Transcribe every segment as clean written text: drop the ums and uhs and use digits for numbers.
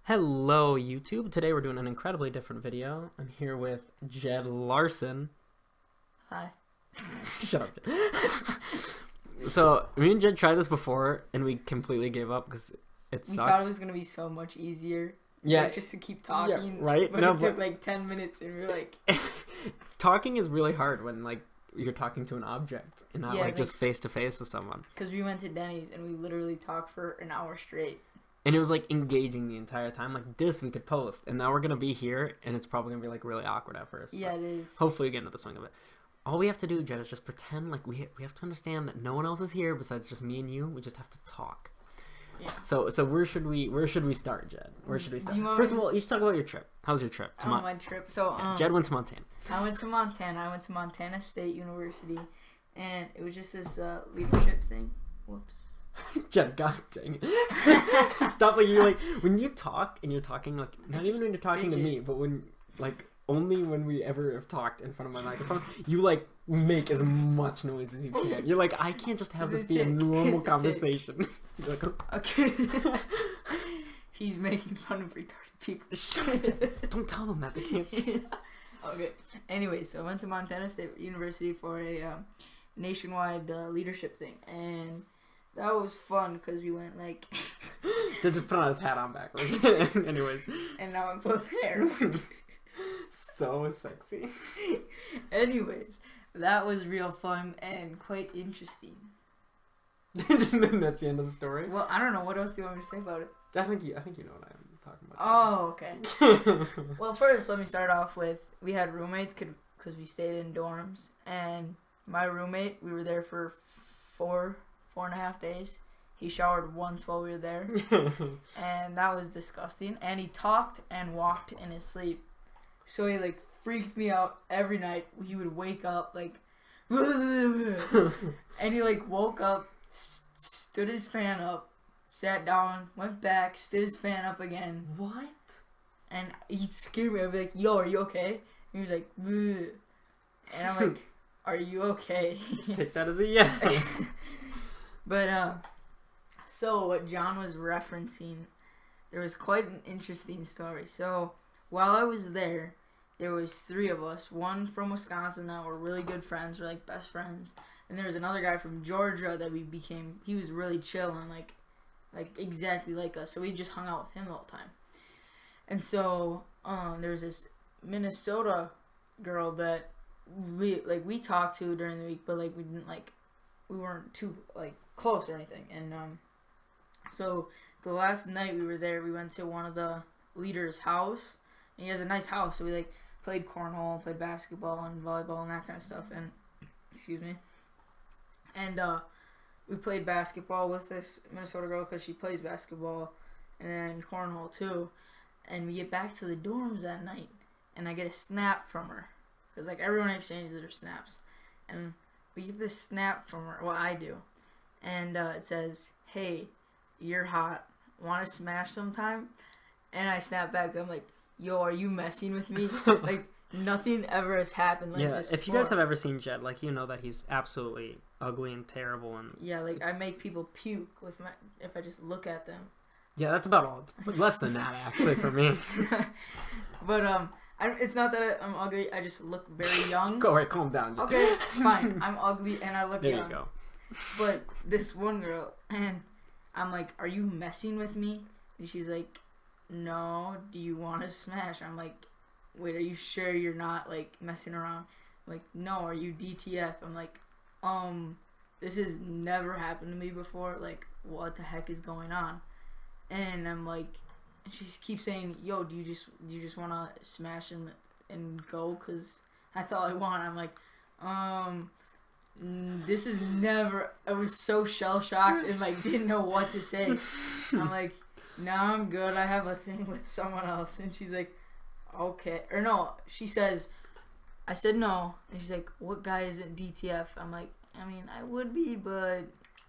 Hello YouTube, today we're doing an incredibly different video. I'm here with Jed Larson. Hi. Shut up, Jed. So, me and Jed tried this before, and we completely gave up because it sucked. We thought it was going to be so much easier. Yeah. Like, just to keep talking. Yeah, right? But No, it took like 10 minutes and we were like... Talking is really hard when, like, you're talking to an object and not, Yeah, like, just face-to-face with someone. Because we went to Denny's and we literally talked for an hour straight. And it was, like, engaging the entire time. Like, this we could post. And now we're going to be here, and it's probably going to be, like, really awkward at first. Yeah, it is. Hopefully we get into the swing of it. All we have to do, Jed, is just pretend like we have to understand that no one else is here besides just me and you. We just have to talk. Yeah. So where should we start, Jed? Where should we start? First of all, you should talk about your trip. How was your trip? My trip. So Jed went to Montana. I went to Montana. I went to Montana State University, and it was just this leadership thing. Whoops. Jed, god dang it. Stop, like, you're like, when you talk, and you're talking, like, not even when you're talking to me, but when, like, only when we ever have talked in front of my microphone, you, like, make as much noise as you can. You're like, I can't just have this be a normal conversation. You're like, okay. He's making fun of retarded people. Don't tell them that. They can't see. Okay. Anyway, so I went to Montana State University for a nationwide leadership thing, and that was fun because we went like... To just put on his hat on backwards. Anyways. And now I'm both there. So sexy. Anyways, that was real fun and quite interesting. That's the end of the story? Well, I don't know. What else do you want me to say about it? I think you know what I'm talking about. Oh, okay. Well, first, let me start off with, we had roommates because we stayed in dorms. And my roommate, we were there for four and a half days. He showered once while we were there. And that was disgusting. And he talked and walked in his sleep. So he, like, freaked me out every night. He would wake up, like... And he, like, woke up, stood his fan up, sat down, went back, stood his fan up again. What? And he'd scare me. I'd be like, yo, are you okay? And he was like, bleh. And I'm like, are you okay? Take that as a yes. But, so what John was referencing, there was quite an interesting story. So, while I was there was three of us. One from Wisconsin that were really good friends, we're like best friends. And there was another guy from Georgia that he was really chill and like exactly like us. So we just hung out with him all the time. And so, there was this Minnesota girl that we talked to during the week, but like we weren't too like close or anything. And so the last night we were there, we went to one of the leaders' house, and he has a nice house. So we like played cornhole, played basketball and volleyball and that kind of stuff. And excuse me. And we played basketball with this Minnesota girl because she plays basketball, and then cornhole too. And we get back to the dorms that night, and I get a snap from her because like everyone exchanges their snaps, and we get this snap from her. Well, I do, and it says, "Hey, you're hot. Want to smash sometime?" And I snap back. I'm like, "Yo, are you messing with me?" Like nothing ever has happened like this before. If you guys have ever seen Jed, like, you know that he's absolutely ugly and terrible, and yeah, like I make people puke if I just look at them. Yeah, that's about all. It's less than that actually for me. But it's not that I'm ugly. I just look very young. Go right, calm down, Jed. Okay, fine. I'm ugly and I look young. There you go. But this one girl, and I'm like, "Are you messing with me?" And she's like, "No. Do you want to smash?" I'm like, "Wait, are you sure you're not like messing around?" I'm like, "No. Are you DTF?" I'm like, this has never happened to me before. Like, what the heck is going on? And I'm like, she keeps saying, "Yo, do you just want to smash and go? Cause that's all I want." I'm like, this is never. I was so shell shocked and like didn't know what to say. I'm like, "No, I'm good. I have a thing with someone else." And she's like, "Okay," or no, she says, I said no, and she's like, "What guy isn't DTF?" I'm like, "I mean, I would be, but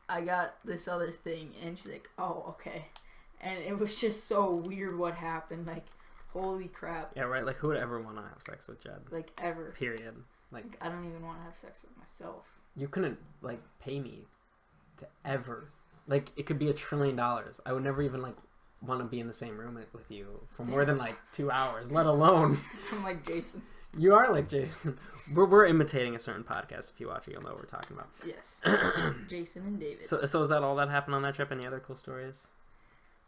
I got this other thing." And she's like, "Oh, okay." And it was just so weird what happened. Like, holy crap. Yeah, right. Like, who would ever want to have sex with Jed? Like, ever. Period. Like, I don't even want to have sex with myself. You couldn't, like, pay me to ever. Like, it could be $1 trillion. I would never even, like, want to be in the same room with you for more than like 2 hours, let alone. I'm like Jason. You are like Jason. We're imitating a certain podcast. If you watch it, you'll know what we're talking about. Yes. Jason and David. So is that all that happened on that trip? Any other cool stories?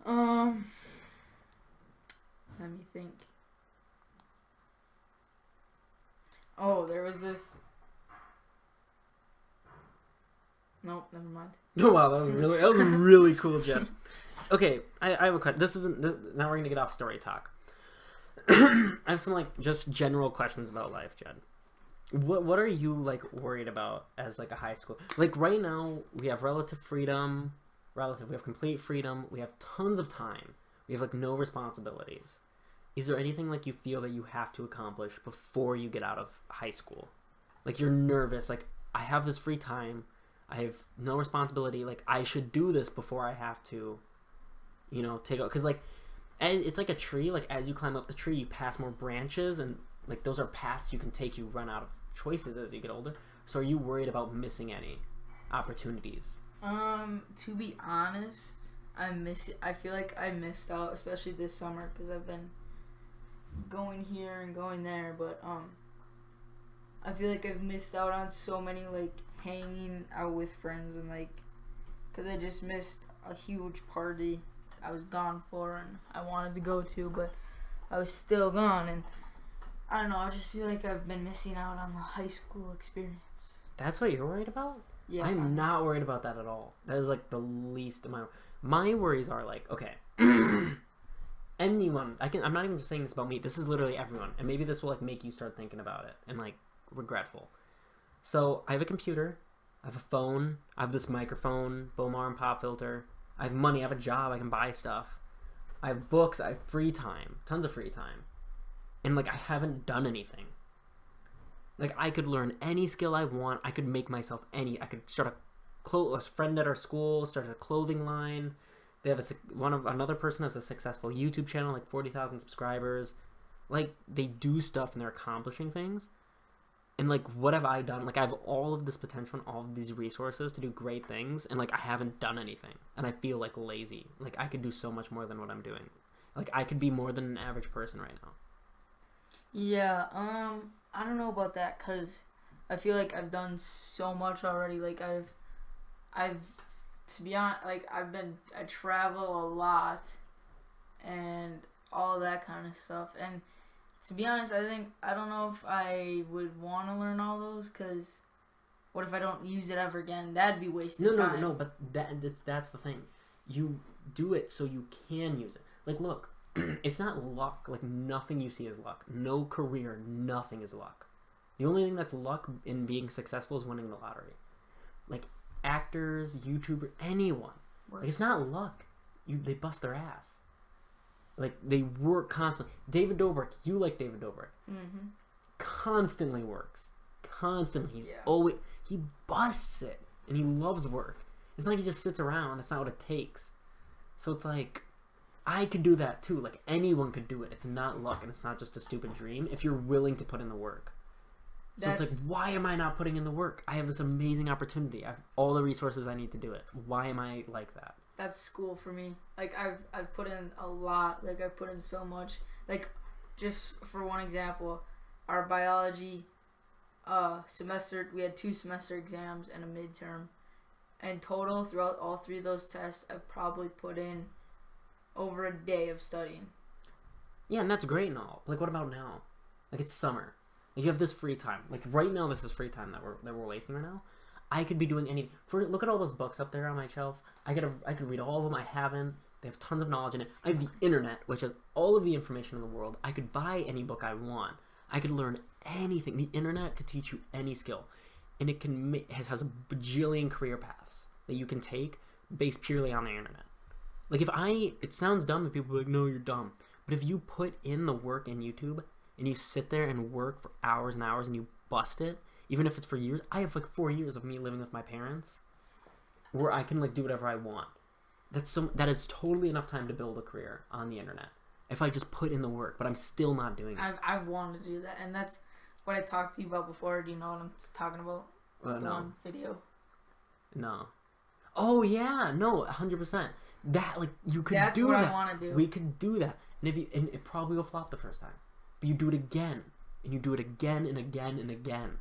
Let me think. Oh, there was this. Nope, never mind. Oh wow, that was a really cool trip. Okay, I have a question. Now we're gonna get off story talk. I have some like just general questions about life, Jed. What are you like worried about as like a high school? Like right now, we have relative freedom. We have complete freedom. We have tons of time. We have like no responsibilities. Is there anything like you feel that you have to accomplish before you get out of high school? Like you're nervous. Like I have this free time. I have no responsibility. Like I should do this before I have to, take out. Because like, it's like a tree. Like as you climb up the tree, you pass more branches, and like those are paths you can take. You run out of choices as you get older. So are you worried about missing any opportunities? To be honest, I feel like I missed out, especially this summer, because I've been going here and going there. But I feel like I've missed out on so many like hanging out with friends, and like, because I just missed a huge party I was gone for and I wanted to go to, but I was still gone, and I don't know, I just feel like I've been missing out on the high school experience. That's what you're worried about? Yeah. I'm not worried about that at all. That is like the least of my worries are like, okay, anyone, I'm not even just saying this about me, this is literally everyone, and maybe this will like make you start thinking about it and like regretful. So I have a computer, I have a phone, I have this microphone, Bomar and pop filter, I have money, I have a job, I can buy stuff, I have books, I have free time, tons of free time, and like I haven't done anything. Like I could learn any skill I want, I could make myself I could start a friend at our school, start a clothing line. They have another person has a successful YouTube channel, like 40,000 subscribers. Like they do stuff and they're accomplishing things. And like, what have I done? Like I have all of this potential and all of these resources to do great things, and like I haven't done anything, and I feel like lazy. Like I could do so much more than what I'm doing. Like I could be more than an average person right now. Yeah, I don't know about that, because I feel like I've done so much already. Like I've to be honest, like I travel a lot and all that kind of stuff, and to be honest, I don't know if I would want to learn all those, because what if I don't use it ever again? That'd be wasted time. No, but that's the thing. You do it so you can use it. Like, look, it's not luck. Like, nothing you see is luck. No career, nothing is luck. The only thing that's luck in being successful is winning the lottery. Like, actors, YouTubers, anyone. Like, it's not luck. They bust their ass. Like, they work constantly. David Dobrik, you like David Dobrik. Mm-hmm. Constantly works. Constantly. He's Yeah. always... He busts it. And he loves work. It's not like he just sits around. That's not what it takes. So it's like... I could do that too. Like, anyone could do it. It's not luck, and it's not just a stupid dream if you're willing to put in the work. So it's like, why am I not putting in the work? I have this amazing opportunity. I have all the resources I need to do it. Why am I like that? That's school for me. Like, I've put in a lot. Like, I've put in so much. Like, just for one example, our biology semester, we had 2 semester exams and a midterm. And total, throughout all 3 of those tests, I've probably put in over a day of studying. Yeah, and that's great and all. Like, what about now? Like, it's summer. Like, you have this free time. Like, right now, this is free time that we're wasting right now. I could be doing anything. Look at all those books up there on my shelf. I could read all of them. I haven't. They have tons of knowledge in it. I have the internet, which has all of the information in the world. I could buy any book I want. I could learn anything. The internet could teach you any skill, and it has a bajillion career paths that you can take based purely on the internet. Like, it sounds dumb, and people are like, no, you're dumb. But if you put in the work in YouTube and you sit there and work for hours and hours and you bust it, even if it's for years. I have like 4 years of me living with my parents where I can like do whatever I want. That is totally enough time to build a career on the internet if I just put in the work, but I'm still not doing it. I've wanted to do that, and that's what I talked to you about before. Do you know what I'm talking about? No. One video. No. Oh yeah, no, 100%. that, like, you could That's do what that. I want to do. We could do that. And it probably will flop the first time. But you do it again. And you do it again and again and again.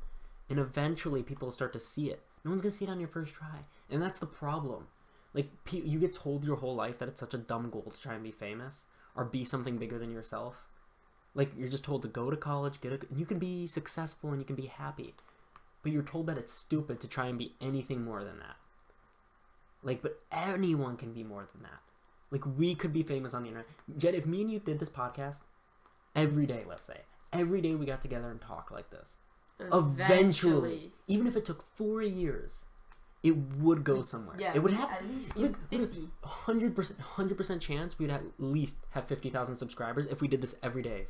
And eventually people will start to see it. No one's going to see it on your first try. And that's the problem. Like, you get told your whole life that it's such a dumb goal to try and be famous. Or be something bigger than yourself. Like, you're just told to go to college, and you can be successful and you can be happy. But you're told that it's stupid to try and be anything more than that. Like, but anyone can be more than that. Like, we could be famous on the internet. Jed, if me and you did this podcast every day, let's say, every day we got together and talked like this, eventually, even if it took 4 years, it would go somewhere. Yeah, it would happen. At least Look, 50. 100% chance we'd at least have 50,000 subscribers if we did this every day.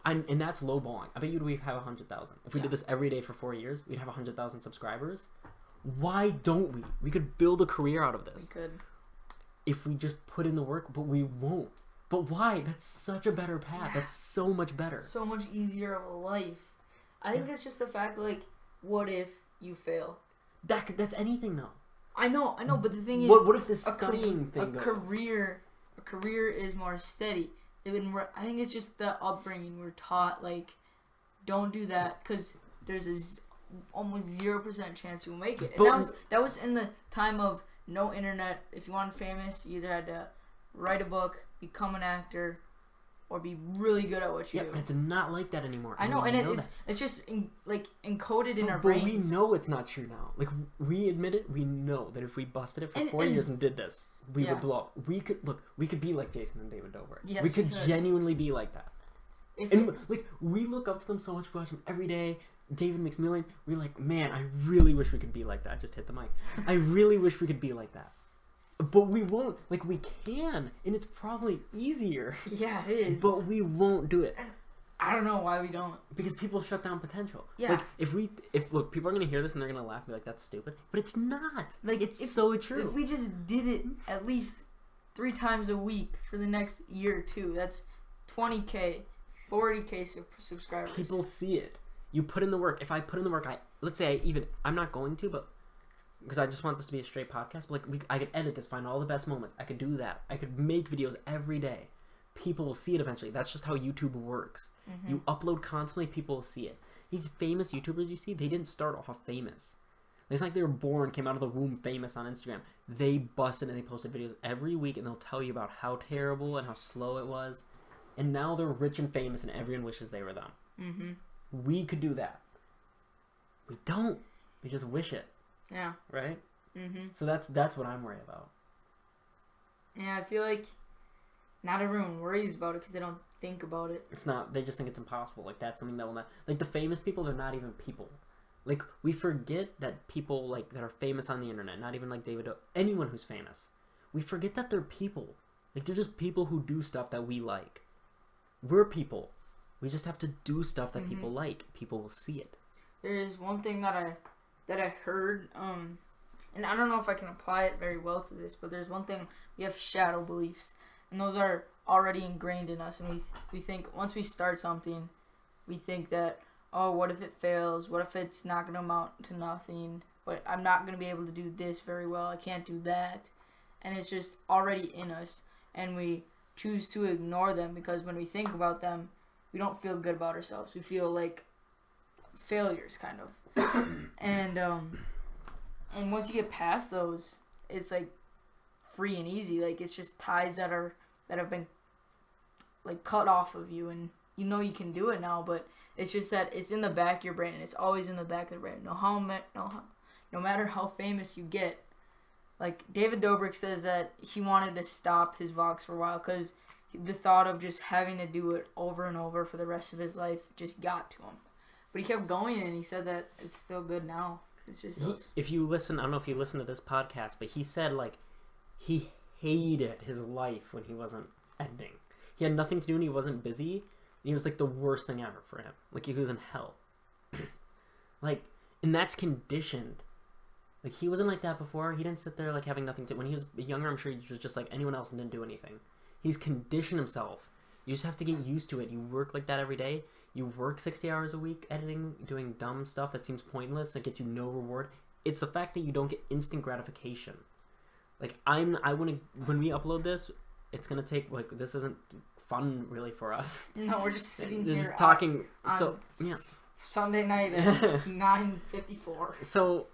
And that's lowballing. I bet we'd have 100,000. If we did this every day for 4 years, we'd have 100,000 subscribers. Why don't we? We could build a career out of this. We could. If we just put in the work, but we won't. But why? That's such a better path. Yeah. That's so much better. It's so much easier of a life. I think it's just the fact, like, what if you fail? That's anything, though. I know, but the thing is... What if this studying thing goes? A career is more steady. I think it's just the upbringing. We're taught, like, don't do that, because there's almost 0% chance you'll make it. And that was in the time of no internet. If you wanted famous, you either had to write a book, become an actor, or be really good at what you do. Yeah, it's not like that anymore. I know, and it's just encoded in our brains. But we know it's not true now. Like, we admit it. We know that if we busted it for 4 years and did this, we would blow up. We could be like Jason and David Dobrik. Yes, we could genuinely be like that. Like, we look up to them so much. We watch them every day. David McMillan, we're like, man, I really wish we could be like that. I just hit the mic. I really wish we could be like that. But we won't. Like, we can, and it's probably easier. Yeah, it is. But we won't do it. I don't know why we don't. Because people shut down potential. Yeah. Like, if people are gonna hear this and they're gonna laugh and be like, that's stupid. But it's not. Like, it's so true. If we just did it at least 3 times a week for the next year or two, that's 20K, 40K subscribers. People see it. You put in the work. If I put in the work, I'm not going to, but because I just want this to be a straight podcast. But like, I could edit this, find all the best moments. I could do that. I could make videos every day. People will see it eventually. That's just how YouTube works. Mm-hmm. You upload constantly, people will see it. These famous YouTubers you see, they didn't start off famous. It's like they were born, came out of the womb famous on Instagram. They busted and they posted videos every week, and they'll tell you about how terrible and how slow it was. And now they're rich and famous, and everyone wishes they were them. Mm-hmm. We could do that. We don't. We just wish it. Yeah. Right? Mm-hmm. So that's what I'm worried about. Yeah, I feel like not everyone worries about it because they don't think about it. It's not. They just think it's impossible. Like, that's something that will not... Like, the famous people, they're not even people. Like, we forget that people, like, that are famous on the internet, not even like anyone who's famous, we forget that they're people. Like, they're just people who do stuff that we like. We're people. We just have to do stuff that people like. People will see it. There is one thing that I heard, and I don't know if I can apply it very well to this, but there's one thing. We have shadow beliefs, and those are already ingrained in us. And we think once we start something, we think that, oh, what if it fails? What if it's not going to amount to nothing? But I'm not going to be able to do this very well. I can't do that. And it's just already in us, and we choose to ignore them because when we think about them, we don't feel good about ourselves. We feel like failures, kind of. And once you get past those, it's like free and easy. Like, it's just ties that have been like cut off of you, and you know you can do it now. But it's just that it's in the back of your brain, and it's always in the back of the brain. No matter how famous you get. Like, David Dobrik says that he wanted to stop his vlogs for a while because the thought of just having to do it over and over for the rest of his life just got to him. But he kept going, and he said that it's still good now. It's just if you listen, I don't know if you listen to this podcast, but he said, like, he hated his life when he wasn't editing. He had nothing to do and he wasn't busy. And he was like the worst thing ever for him. Like, he was in hell. Like, and that's conditioned. Like, he wasn't like that before. He didn't sit there, like, having nothing to... When he was younger, I'm sure he was just like anyone else and didn't do anything. He's conditioned himself. You just have to get used to it. You work like that every day. You work 60 hours a week editing, doing dumb stuff that seems pointless, that gets you no reward. It's the fact that you don't get instant gratification. Like I want to when we upload this, it's gonna take like this isn't fun really for us. No, we're just sitting here just talking. So yeah, Sunday night at 9:54. So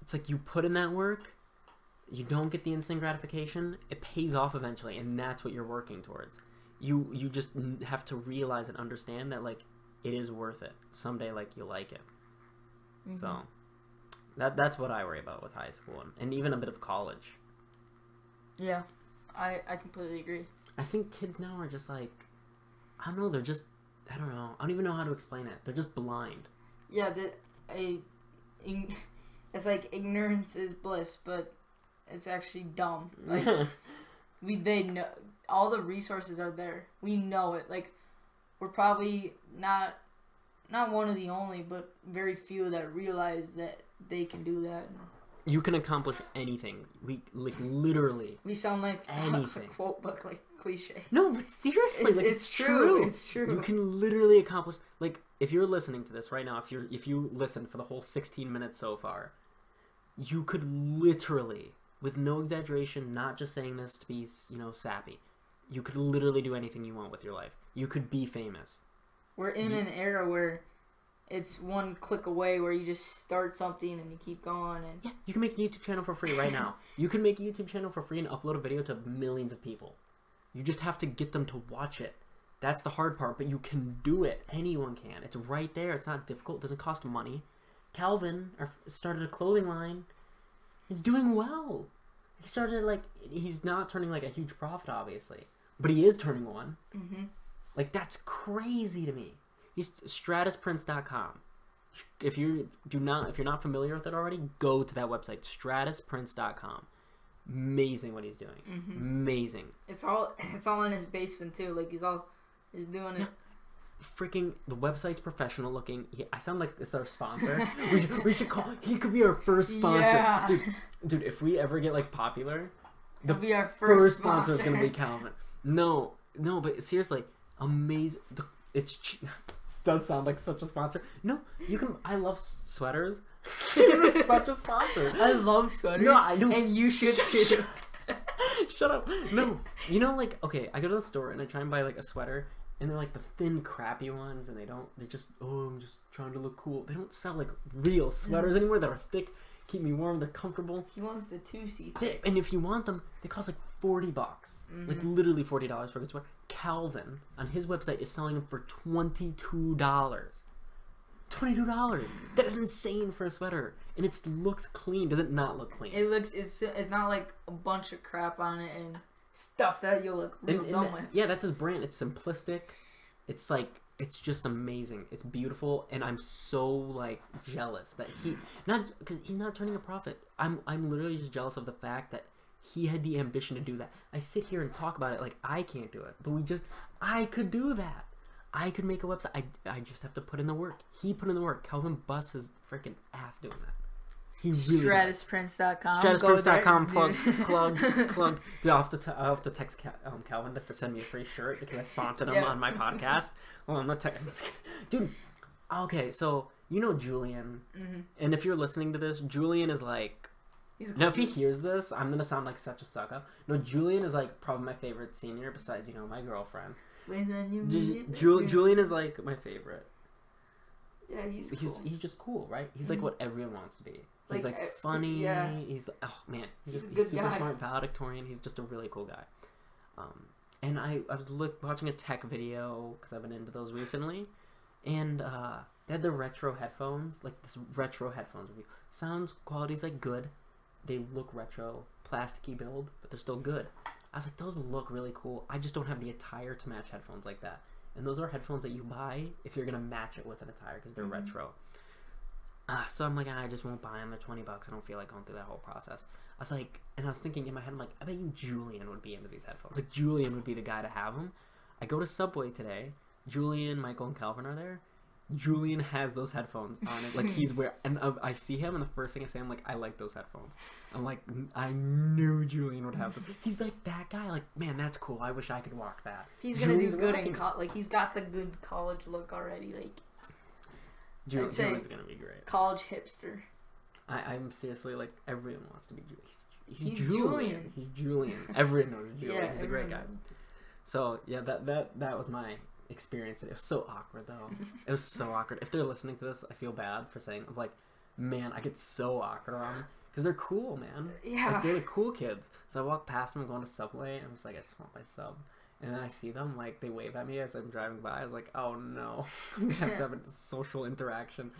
it's like you put in that work, you don't get the instant gratification. It pays off eventually, and that's what you're working towards. You just have to realize and understand that like it is worth it. Someday like you'll like it. Mm-hmm. So that's what I worry about with high school and even a bit of college. Yeah, I completely agree. I think kids now are just like, I don't know, they're just, I don't know. I don't even know how to explain it. They're just blind. Yeah, it's like ignorance is bliss, but it's actually dumb. Like, they know, all the resources are there. We know it. Like, we're probably not one of the only, but very few that realize that they can do that. You can accomplish anything. Literally. We sound like anything. A quote book, like cliche. No, but seriously, it's true. It's true. You can literally accomplish. Like, if you're listening to this right now, if you listen for the whole 16 minutes so far, you could literally, with no exaggeration, not just saying this to be sappy, you could literally do anything you want with your life. You could be famous. We're in an era where it's one click away, where you just start something and you keep going. And yeah, you can make a YouTube channel for free right now. You can make a YouTube channel for free and upload a video to millions of people. You just have to get them to watch it. That's the hard part, but you can do it. Anyone can. It's right there. It's not difficult. It doesn't cost money. Calvin started a clothing line. He's doing well. He started he's not turning like a huge profit, obviously, but he is turning one. Mm-hmm. Like, that's crazy to me. He's stratusprince.com. If you're not familiar with it already, go to that website, stratusprince.com. Amazing what he's doing. Mm-hmm. Amazing. It's all in his basement too. Like he's doing it. Freaking the website's professional looking. I sound like it's our sponsor. we should call. He could be our first sponsor. Yeah. Dude. If we ever get like popular, he'll be our first sponsor is gonna be Calvin. No, but seriously, amazing. It does sound like such a sponsor. No, you can. I love sweaters. He's such a sponsor. I love sweaters. No, I don't. And you should too. Shut up. No, okay, I go to the store and I try and buy like a sweater, and they're like the thin, crappy ones, and they're just, I'm just trying to look cool. They don't sell like real sweaters anymore that are thick, keep me warm, they're comfortable. He wants the 2C. And if you want them, they cost like $40. Mm-hmm. Like literally $40 for a good sweater. Calvin on his website is selling them for $22. $22. That is insane for a sweater, and it looks clean. Does it not look clean? It looks. It's not like a bunch of crap on it and stuff that you'll look real dumb with. Yeah, that's his brand. It's simplistic. It's it's just amazing. It's beautiful, and I'm so like jealous that because he's not turning a profit. I'm literally just jealous of the fact that he had the ambition to do that. I sit here and talk about it like I can't do it, but I could do that. I could make a website. I just have to put in the work. He put in the work. Calvin busts his freaking ass doing that. He really stratusprince.com. Stratusprince.com. Plug. Dude, I'll have to text Calvin to send me a free shirt because I sponsored him on my podcast. Well, I'm not texting. Dude, okay, so you know Julian, and if you're listening to this, Julian is like. Now, if he hears this, I'm gonna sound like such a sucker. No, Julian is like probably my favorite senior besides my girlfriend. Julian is like my favorite. Yeah, he's cool. He's just cool, right? He's like what everyone wants to be. He's like funny. Yeah. He's man. He's super guy. smart, valedictorian. He's just a really cool guy. And I was watching a tech video because I've been into those recently, and they had the retro headphones, like this retro headphones review. Sounds quality's like good. They look retro, plasticky build, but they're still good. I was like, those look really cool. I just don't have the attire to match headphones like that. And those are headphones that you buy if you're going to match it with an attire because they're retro. So I'm like, I just won't buy them. They're $20. I don't feel like going through that whole process. I was like, and I was thinking in my head, I'm like, I bet you Julian would be into these headphones. Like, Julian would be the guy to have them. I go to Subway today. Julian, Michael, and Calvin are there. Julian has those headphones on it. Like, he's and I see him, and the first thing I say, I'm like, I like those headphones. I'm like, I knew Julian would have this. He's like that guy. Like, man, that's cool. I wish I could rock that. He's gonna do good in college. Like, he's got the good college look already. Like, Julian's gonna be great. College hipster. I'm seriously like, everyone wants to be Julian. He's Julian. He's Julian. Everyone knows Julian. Yeah, He's a great guy. So yeah, that was my experience. It was so awkward though. It was so awkward. If they're listening to this, I feel bad for saying. I'm like, man, I get so awkward around them because they're cool, man. Yeah. Like, they're the cool kids. So I walk past them going to Subway, and I'm just like, I just want my sub. And then I see them, like, they wave at me as I'm driving by. I was like, oh no, I'm gonna have a social interaction.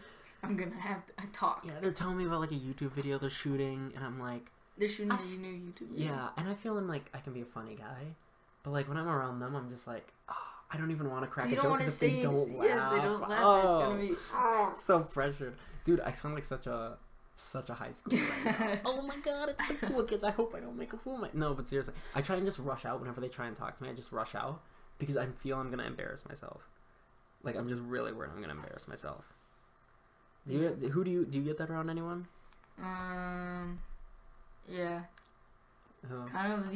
I'm gonna have to talk. Yeah, they're telling me about like a YouTube video they're shooting, and I'm like, they're shooting a new YouTube video. Yeah, and I feel like I can be a funny guy, but like when I'm around them, I'm just like, oh, I don't even want to crack a joke because if they don't laugh, yeah, they don't laugh. Oh, it's gonna be so pressured, dude. I sound like such a high school right now. Oh my god, it's the cool kids. I hope I don't make a fool of my. No, but seriously, I try and just rush out whenever they try and talk to me. I just rush out because I feel I'm gonna embarrass myself. Like I'm just really worried I'm gonna embarrass myself. Do you get that around anyone? Yeah. Who? Kind of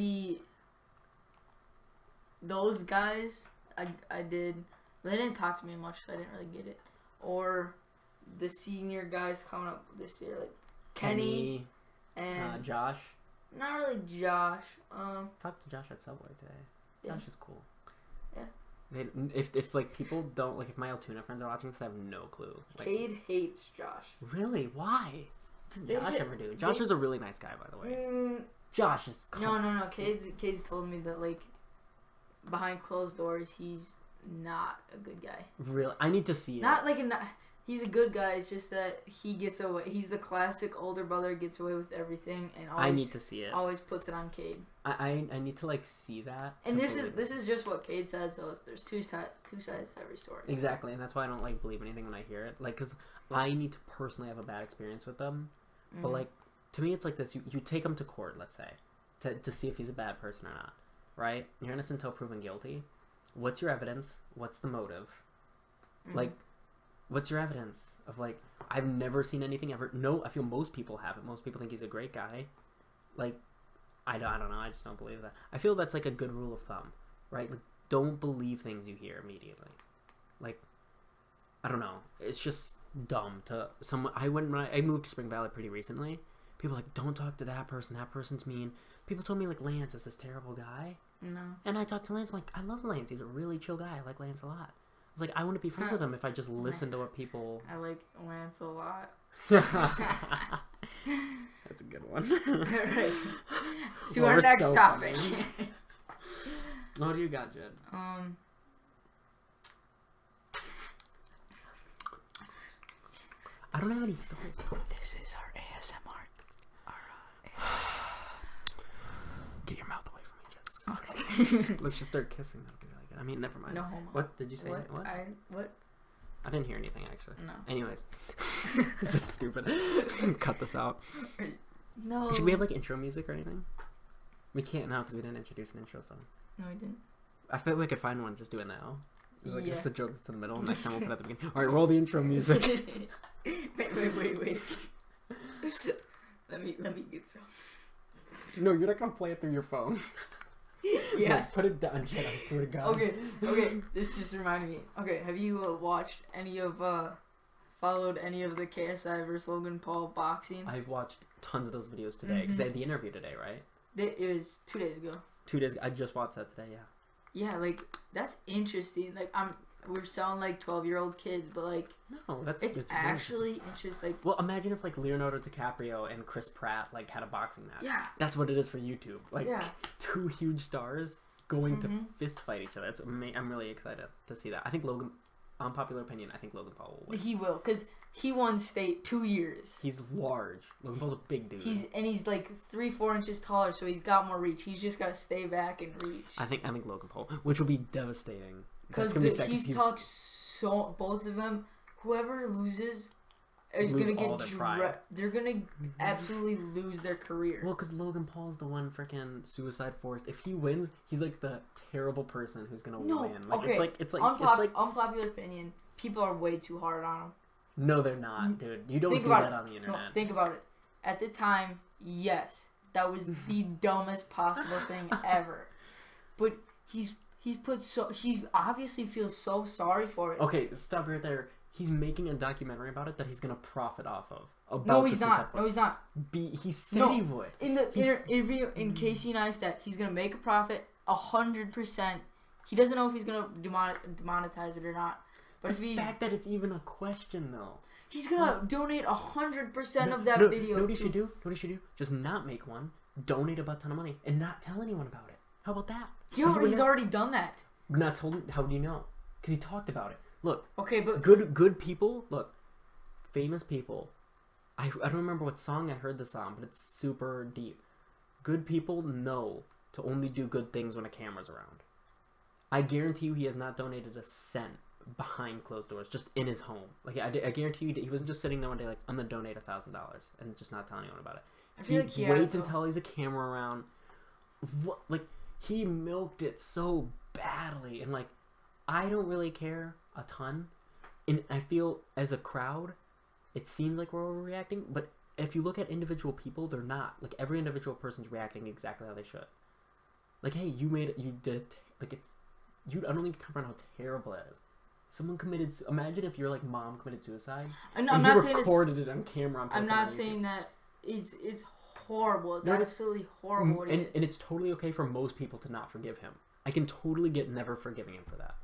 those guys I did, but they didn't talk to me much, so I didn't really get it. Or the senior guys coming up this year, like Kenny and Josh. Not really Josh. Talked to Josh at Subway today. Yeah. Josh is cool. Yeah. If like people don't like if my Altoona friends are watching this, I have no clue. Like, Cade hates Josh. Really? Why? What did Josh ever do? Josh is a really nice guy, by the way. Josh is No. Cade's told me that like behind closed doors he's not a good guy. Really? I need to see it. Not like he's a good guy. It's just that he gets away. He's the classic older brother, gets away with everything, and always, I need to see it. Always puts it on Cade. I need to like see that. And this is just what Cade says. So there's two sides to every story. So. Exactly, and that's why I don't like believe anything when I hear it. Like, cause I need to personally have a bad experience with them. Mm-hmm. But like to me, it's like this: you take him to court, let's say, to see if he's a bad person or not. Right? You're innocent until proven guilty. What's your evidence? What's the motive? Mm-hmm. Like. What's your evidence of like I've never seen anything ever? No, I feel most people have it. Most people think he's a great guy. Like I don't know. I just don't believe that. I feel that's like a good rule of thumb, right? Like don't believe things you hear immediately. Like I don't know. It's just dumb to someone. When I moved to Spring Valley pretty recently. People were like don't talk to that person. That person's mean. People told me like Lance is this terrible guy. No. And I talked to Lance. I'm like I love Lance. He's a really chill guy. I like Lance a lot. I was like, I wouldn't be friends with him if I just listened to what people... I like Lance a lot. That's a good one. Right. To our next topic. What do you got, Jed? I don't have any stories. This is our ASMR. Get your mouth away from me, Jed. Let's just start kissing. That'll be really good. I mean, never mind. No homo. What did you say? What? I didn't hear anything, actually. No. Anyways. This is stupid. Cut this out. No. Should we have, like, intro music or anything? We can't now because we didn't introduce an intro song. No, we didn't. I bet we could find one. Just do it now. Like, yeah. Just a joke that's in the middle. Next time we'll put it at the beginning. All right, roll the intro music. Wait. Let me get some. No, you're not going to play it through your phone. Yes. No, put it down, Jed. I swear to God. Okay. This just reminded me. Okay, have you watched followed any of the KSI versus Logan Paul boxing? I watched tons of those videos today because they had the interview today, right? It was 2 days ago. 2 days ago. I just watched that today, yeah. Yeah, like, that's interesting. Like, we're sounding like 12-year-old kids, but, like... No, it's actually interesting. Like, well, imagine if, like, Leonardo DiCaprio and Chris Pratt, like, had a boxing match. Yeah. That's what it is for YouTube. Like, two huge stars going to fist fight each other. I'm really excited to see that. I think unpopular opinion, I think Logan Paul will win. He will, because he won state 2 years. He's large. Logan Paul's a big dude. He's like 3-4 inches taller, so he's got more reach. He's just got to stay back and reach. I think Logan Paul, which will be devastating. Because he's talked so... Both of them, whoever loses is going to get... They're going to absolutely lose their career. Well, because Logan Paul's the one freaking suicide forced. If he wins, he's like the terrible person who's going to win. Like, okay. It's like unpopular opinion, people are way too hard on him. No, they're not, dude. You don't do that on the internet. No, think about it. At the time, yes, that was the dumbest possible thing ever. But he obviously feels so sorry for it. Okay, stop right there. He's making a documentary about it that he's gonna profit off of. about No, he's the not. suicide No, he's not. He said No. he would. In the interview in Casey Neistat, he's gonna make a profit 100%. He doesn't know if he's gonna demonetize it or not. But the fact that it's even a question, though. He's gonna donate 100% of that video. Know what he should do? Know what he should do? Just not make one, donate a butt ton of money, and not tell anyone about it. How about that? Yeah, but he's already done that. Not told. How do you know? Because he talked about it. Look. Okay, but good people. Look, famous people. I don't remember what song I heard this on, but it's super deep. Good people know to only do good things when a camera's around. I guarantee you he has not donated a cent behind closed doors, just in his home. Like I guarantee you he wasn't just sitting there one day like, I'm gonna donate $1,000 and just not telling anyone about it. I feel like he waits until he's a camera around. What, like, he milked it so badly, and like, I don't really care a ton, and I feel as a crowd, it seems like we're overreacting, but if you look at individual people, they're not. Like, every individual person's reacting exactly how they should. Like, hey, you made it, you did it, like, it's, you, I don't think you comprehend how terrible it is. Someone committed, imagine if your, like, mom committed suicide, and I'm not saying recorded it on camera. On I'm not saying that it's horrible. It's absolutely horrible. And it's totally okay for most people to not forgive him. I can totally get never forgiving him for that.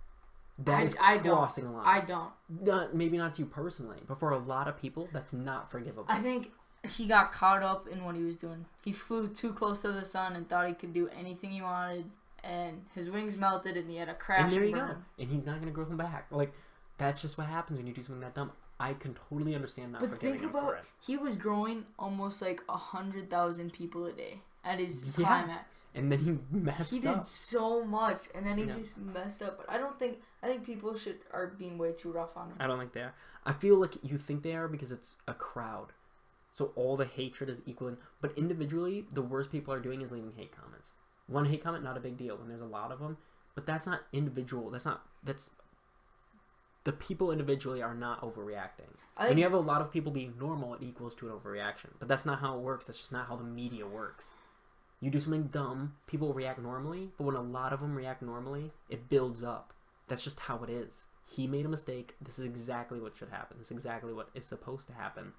That is crossing a line. I don't. Maybe not to you personally, but for a lot of people, that's not forgivable. I think he got caught up in what he was doing. He flew too close to the sun and thought he could do anything he wanted, and his wings melted, and he had a crash. And there you go. And he's not gonna grow them back. Like, that's just what happens when you do something that dumb. I can totally understand not forgiving him for it. He was growing almost like 100,000 people a day at his climax. And then he messed up. He did so much, and then he just messed up. But I think people are being way too rough on him. I don't think they are. I feel like you think they are because it's a crowd. So all the hatred is equaling. But individually, the worst people are doing is leaving hate comments. One hate comment, not a big deal when there's a lot of them. But that's not individual. That's the people individually are not overreacting. When you have a lot of people being normal, it equals to an overreaction. But that's not how it works. That's just not how the media works. You do something dumb, people react normally. But when a lot of them react normally, it builds up. That's just how it is. He made a mistake. This is exactly what should happen. This is exactly what is supposed to happen.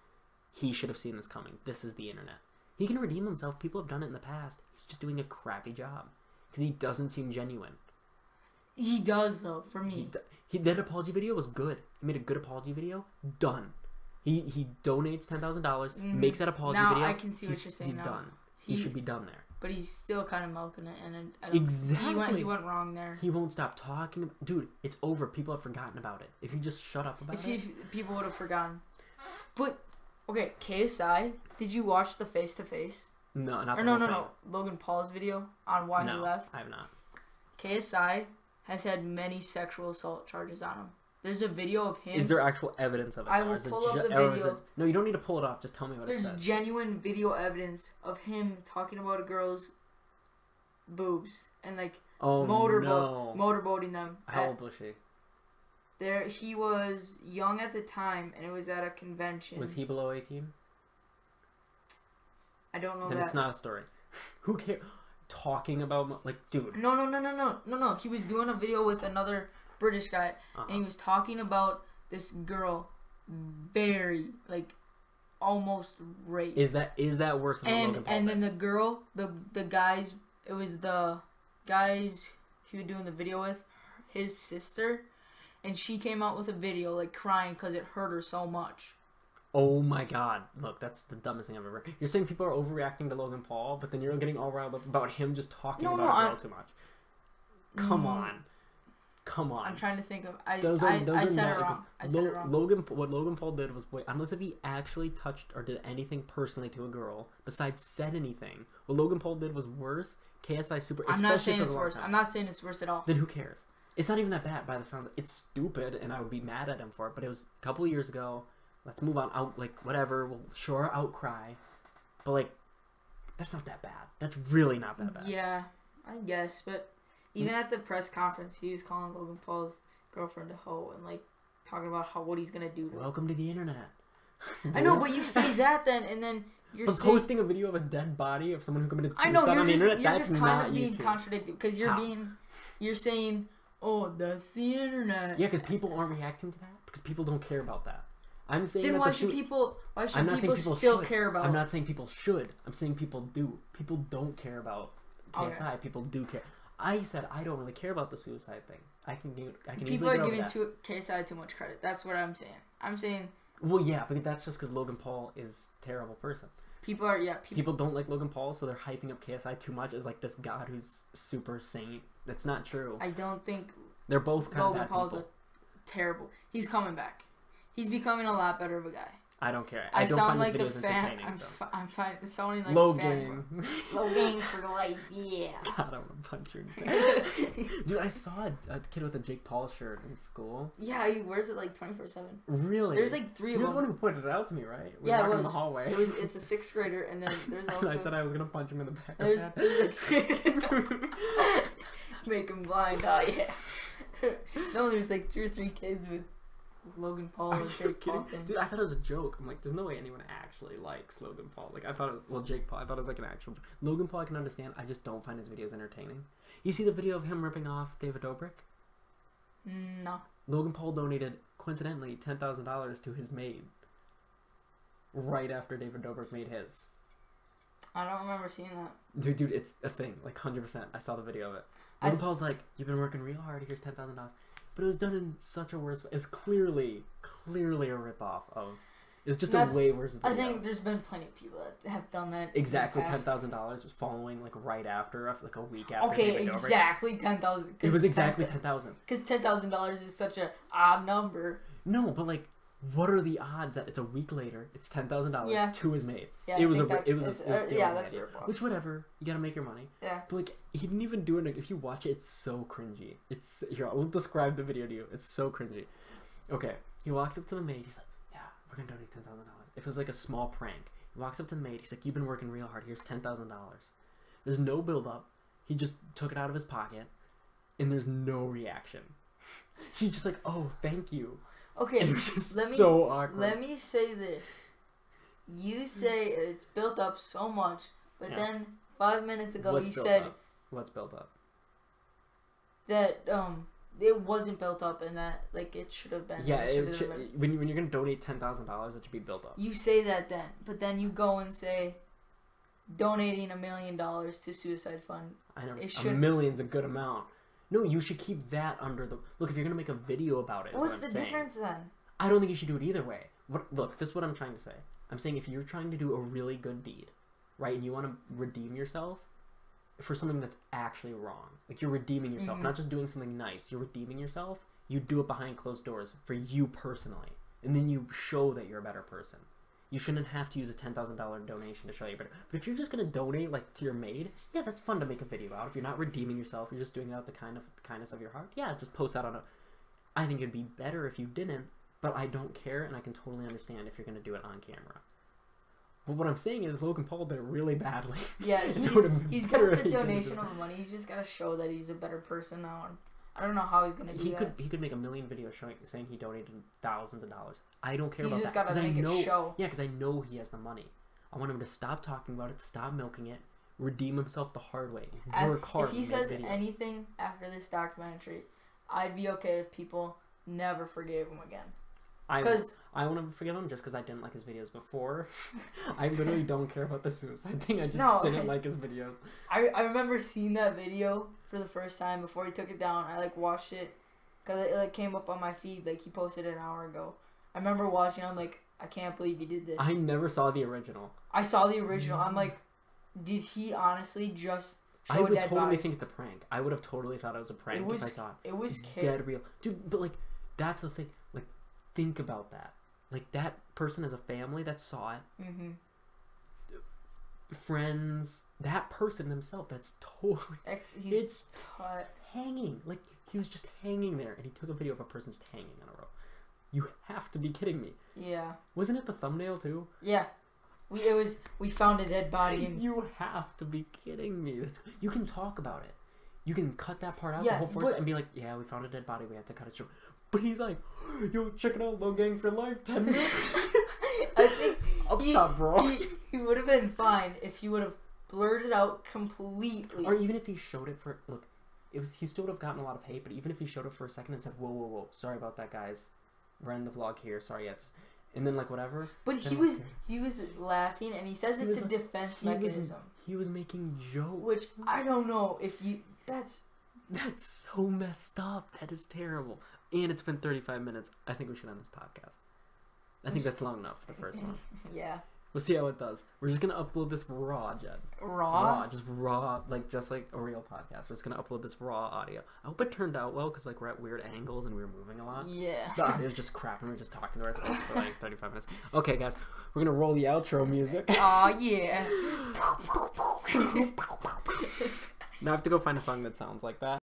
He should have seen this coming. This is the internet. He can redeem himself. People have done it in the past. He's just doing a crappy job. Because he doesn't seem genuine. He does, though, for me. That apology video was good. He made a good apology video. Done. He donates $10,000, makes that apology video. Now I can see what you're saying. He's done. He should be done there. But he's still kind of milking it, and exactly. He went wrong there. He won't stop talking. Dude, it's over. People have forgotten about it. If you just shut up about it. If people would have forgotten. But, okay, KSI, did you watch the face-to-face? No, not No. Logan Paul's video on why he left? I have not. KSI has had many sexual assault charges on him. There's a video of him. Is there actual evidence of it? I will pull up the video. No, you don't need to pull it up. Just tell me what it says. There's genuine video evidence of him talking about a girl's boobs and like motorboating them. How old was she? He was young at the time, and it was at a convention. Was he below 18? I don't know. Then it's not a story. Who cares? Talking about, like, dude. No. He was doing a video with another British guy, and he was talking about this girl, very, like, almost raped. Is that worse than the Logan Paul? And then the girl, the guys, it was the guys he was doing the video with, his sister, and she came out with a video, like, crying because it hurt her so much. Oh my god. Look, that's the dumbest thing I've ever heard. You're saying people are overreacting to Logan Paul, but then you're getting all riled up about him just talking about a girl too much. Come on. I'm trying to think of... I said it wrong. What Logan Paul did was... unless if he actually touched or did anything personally to a girl, besides said anything, what Logan Paul did was worse. KSI super... I'm not saying it's worse. I'm not saying it's worse at all. Then who cares? It's not even that bad by the sound. It's stupid, and I would be mad at him for it, but it was a couple of years ago. Let's move on. Out, like, whatever. We'll sure outcry. But, like, that's not that bad. That's really not that bad. Yeah, I guess. But even at the press conference, he was calling Logan Paul's girlfriend a hoe and, like, talking about what he's going to do to her. Welcome to the internet. I know, but you say that then, and then you're but posting a video of a dead body of someone who committed suicide on the internet, that's not YouTube. You're just kind of being contradicted. Because you're saying, oh, that's the internet. Yeah, because people aren't reacting to that. Because people don't care about that. I'm saying then that why should people still care about? I'm not saying people should. I'm saying people do. People don't care about KSI. Okay. People do care. I said I don't really care about the suicide thing. I can People easily are get giving over that. KSI too much credit. That's what I'm saying. I'm saying Well, yeah, but that's just because Logan Paul is a terrible person. people Don't like Logan Paul, so they're hyping up KSI too much as like this god who's super saint. That's not true. I don't think They're both kind Logan of bad Paul's people. terrible. He's coming back. He's becoming a lot better of a guy. I don't care. I don't sound find like a his videos fan. entertaining. So. I'm sounding like Low a fan. gang. Low gang for life, yeah. God, I want to punch you in the face. Dude, I saw a kid with a Jake Paul shirt in school. Yeah, he wears it like 24/7. Really? There's like 3 of You're them. the one who pointed it out to me, right? We Yeah, were it walking in was. the hallway. It's a 6th grader, and then there's also. I said I was gonna punch him in the back. There's like make him blind. Oh yeah. No, there's like 2 or 3 kids with Logan Paul and Jake Paul thing. Dude, I thought it was a joke. I'm like, there's no way anyone actually likes Logan Paul. Like, I thought it was, Jake Paul. I thought it was like an actual. Logan Paul, I can understand. I just don't find his videos entertaining. You see the video of him ripping off David Dobrik? No. Logan Paul donated, coincidentally, $10,000 to his maid. Right after David Dobrik made his. I don't remember seeing that. Dude, it's a thing. Like, 100%. I saw the video of it. Logan Paul's like, you've been working real hard. Here's $10,000. But it was done in such a worse way. It's clearly a ripoff of. It was just a way worse video. I think there's been plenty of people that have done that. Exactly, $10,000 was following like right after like a week after. Okay, exactly 10,000. It was exactly 10,000. Because $10,000 is such a odd number. No, but like, what are the odds that it's a week later? It's $10,000 to his maid. Yeah, it was still yeah, that's your point. Which whatever, you gotta make your money. Yeah. But like, he didn't even do it. If you watch it, it's so cringy. It's here. I'll describe the video to you. It's so cringy. Okay, he walks up to the maid. He's like, "Yeah, we're gonna donate $10,000." It was like a small prank. He walks up to the maid. He's like, "You've been working real hard. Here's $10,000." There's no build up. He just took it out of his pocket, and there's no reaction. He's just like, "Oh, thank you." Okay, and it was just so awkward. Let me say this. You say it's built up so much, but then 5 minutes ago you said what's built up? That it wasn't built up and that like it should have been. Yeah, when you're gonna donate $10,000, it should be built up. You say that then, but then you go and say donating $1 million to suicide fund. I never. $1 million's a good amount. No, you should keep that under the... Look, if you're going to make a video about it... What's the difference then? I don't think you should do it either way. Look, this is what I'm trying to say. I'm saying if you're trying to do a really good deed, right, and you want to redeem yourself for something that's actually wrong, like you're redeeming yourself, not just doing something nice, you're redeeming yourself, you do it behind closed doors for you personally, and then you show that you're a better person. You shouldn't have to use a $10,000 donation to show you better. But if you're just gonna donate like to your maid, yeah, that's fun to make a video out. If you're not redeeming yourself, you're just doing it out the kindness of your heart. Yeah, just post that on a. I think it'd be better if you didn't, but I don't care, and I can totally understand if you're gonna do it on camera. But what I'm saying is Logan Paul did it really badly. Yeah, he's got the donation of the money. He's just gotta show that he's a better person now. And I don't know how he's gonna do that. He could make a million videos saying he donated thousands of dollars. I don't care about that. He's just gotta make it show. Yeah, because I know he has the money. I want him to stop talking about it, stop milking it, redeem himself the hard way, work hard. If he says anything after this documentary, I'd be okay if people never forgave him again. I want to forgive him just because I didn't like his videos before. I literally don't care about the suicide thing. I just didn't like his videos. I remember seeing that video for the first time before he took it down. I like watched it because it like came up on my feed. Like he posted it an hour ago. I remember watching. I'm like, I can't believe he did this. I never saw the original. I saw the original. I'm like, did he honestly just show I would a dead totally body? think it's a prank. I would have totally thought it was a prank if I saw it. It was dead real, dude. But like, that's the thing. Like, think about that. Like that person as a family that saw it. Mm-hmm. Friends, that person himself. That's totally. It's hanging. Like he was just hanging there, and he took a video of a person just hanging on a rope. You have to be kidding me. Yeah. Wasn't it the thumbnail too? Yeah. We found a dead body. And you have to be kidding me. You can talk about it. You can cut that part out, the whole force, and be like, yeah, we found a dead body. We have to cut it short. But he's like, yo, check it out, Low Gang for life, 10 minutes. I think up top, bro. He would have been fine if he would have blurred it out completely. Or even if he showed it for, look, he still would have gotten a lot of hate, but even if he showed it for a second and said, whoa, sorry about that, guys. We're in the vlog here, sorry, and then like whatever. But he was laughing, and he says it's a defense mechanism. He was making jokes, which I don't know if you. That's so messed up. That is terrible. And it's been 35 minutes. I think we should end this podcast. I think that's long enough for the first one. Yeah. We'll see how it does. We're just gonna upload this raw, Jed. Raw, just raw, just like a real podcast. We're just gonna upload this raw audio. I hope it turned out well, because like we're at weird angles and we were moving a lot. Yeah. The audio's just crap, and we're just talking to ourselves for like 35 minutes. Okay, guys, we're gonna roll the outro music. Aw, yeah. Now I have to go find a song that sounds like that.